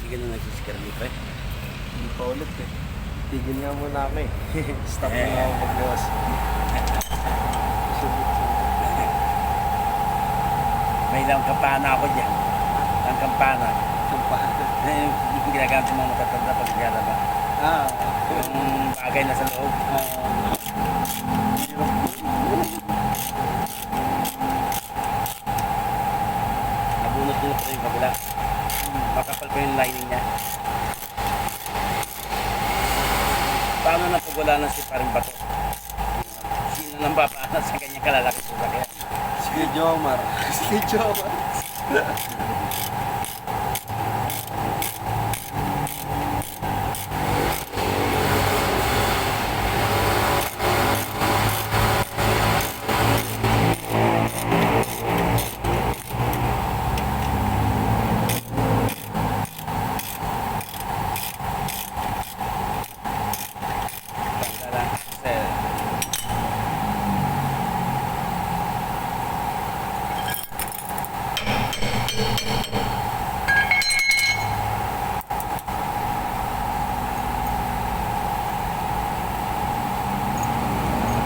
Hindi ka na nagsisikar ni pre. Hindi pa ulit eh. Tigil nga muna ako eh. Stop na ako mag-gawas. May ilang kampana ako dyan. Ang kampana. Yung ginagamit ng mga matatanda pag lalaba. Yung bagay na sa loob. Nabunot-bunot pa yung kabila. Makapal pa yung lining niya. Paano na pag wala na si paring bato? Sino nang papaanat sa kanyang kalalaki sa sakyan? Si Jomar. Si Jomar. Tanggalan. Sir.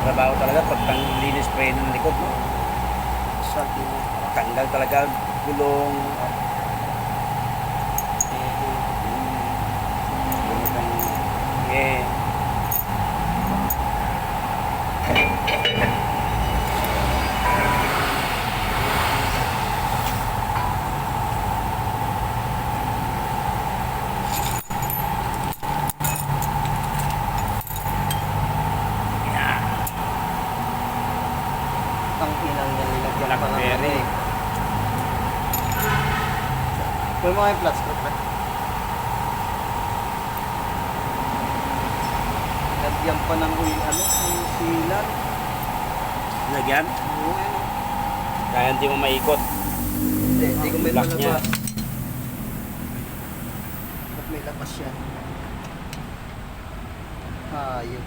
Trabaho talaga pag linis spray ng likod mo. Sabi mo. Tanggal talaga gulong. Yeah. Ang inang niya nilagyan pa ng Blackberry. ano eh. May mga flat screw ba? Lagyan pa ng ano, yung silan. Lagyan. Oo, ano. Kaya hindi mo maikot. Hindi ko may Lock niya. labas. Ba't may labas yan? Ayun.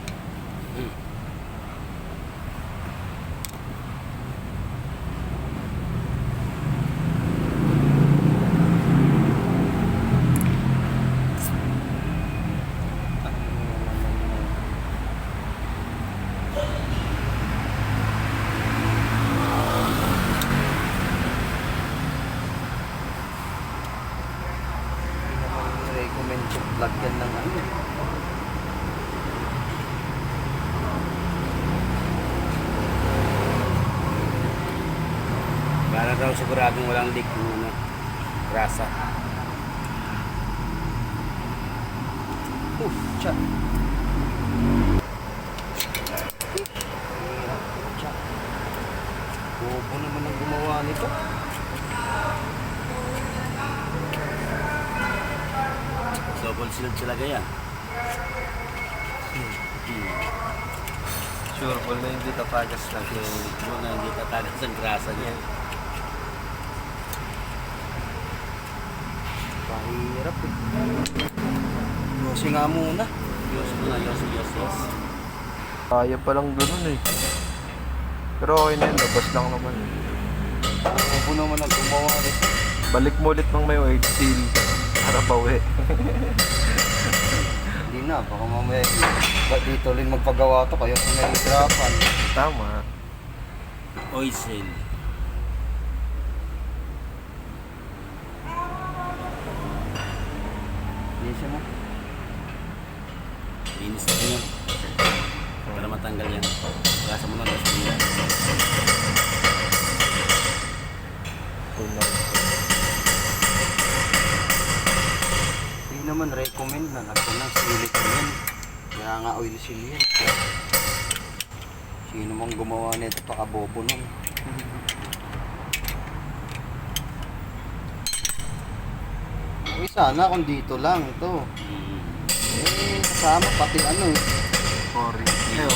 Recommend yung lagyan ng ano. Para daw siguradong walang leak ng ano, grasa. Tsa. Tsa. Bobo naman ang gumawa nito. Double sealed talaga yan. Sure, ball na hindi tapagas lang. Huwag na hindi tatagas ang grasa niya. Pahirap eh. Yosi nga muna. Yos mo na, yos. Kaya pa lang ganun eh. Pero okay na yun, labas lang naman eh. Bobo naman ang gumawa nito. Balik mo ulit ng may oil seal para bawi. Hindi na, baka mamaya dito rin magpagawa to kaya sa may hirapan. Tama. Oil seal. Lisa mo. Linis na yun. Para matanggal yan. Grasa mo lang gasolina. Hindi naman recommend na lagyan ng silicone yan. Kaya nga oil seal yan. Sino mang gumawa nito pakabobo nun. Uy, sana kung dito lang ito. Eh, kasama pati ano eh. Sorry. Oil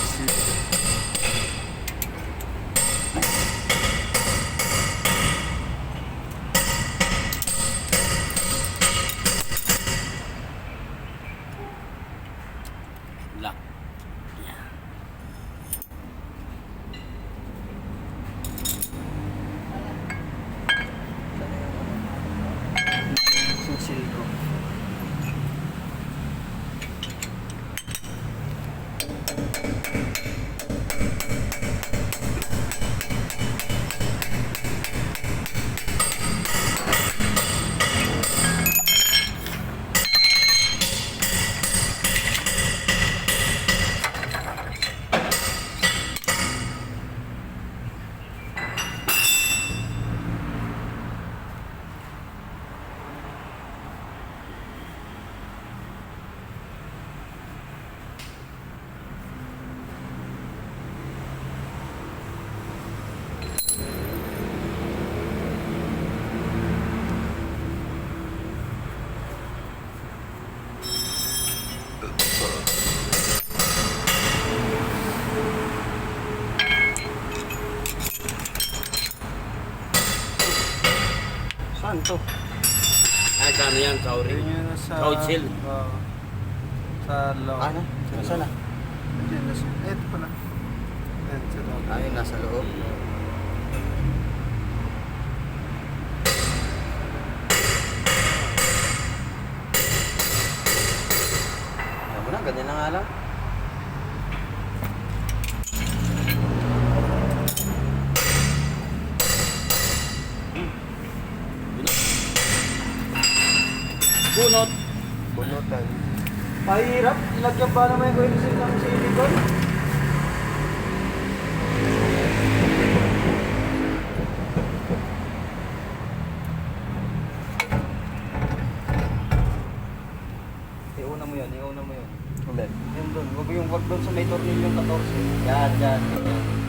seal. Lock. Yan. Yung seal ko. to. Ay, sana yan, sorry. Yun yung nasa... Road shield. Oo. Sa loob. Ano? Saan na? Ayun, ito pala. Ayan, sa loob. Ayun, nasa loob. Ayan mo na, ganyan na nga lang. Bunot. Bunutan. Mahirap, ilagyan pa naman yung coil ng silicone. Iuna mo yun, iuna mo yun. Ulit. Yun doon, wag doon sa may tornilyo 14. Yan, yan, yan.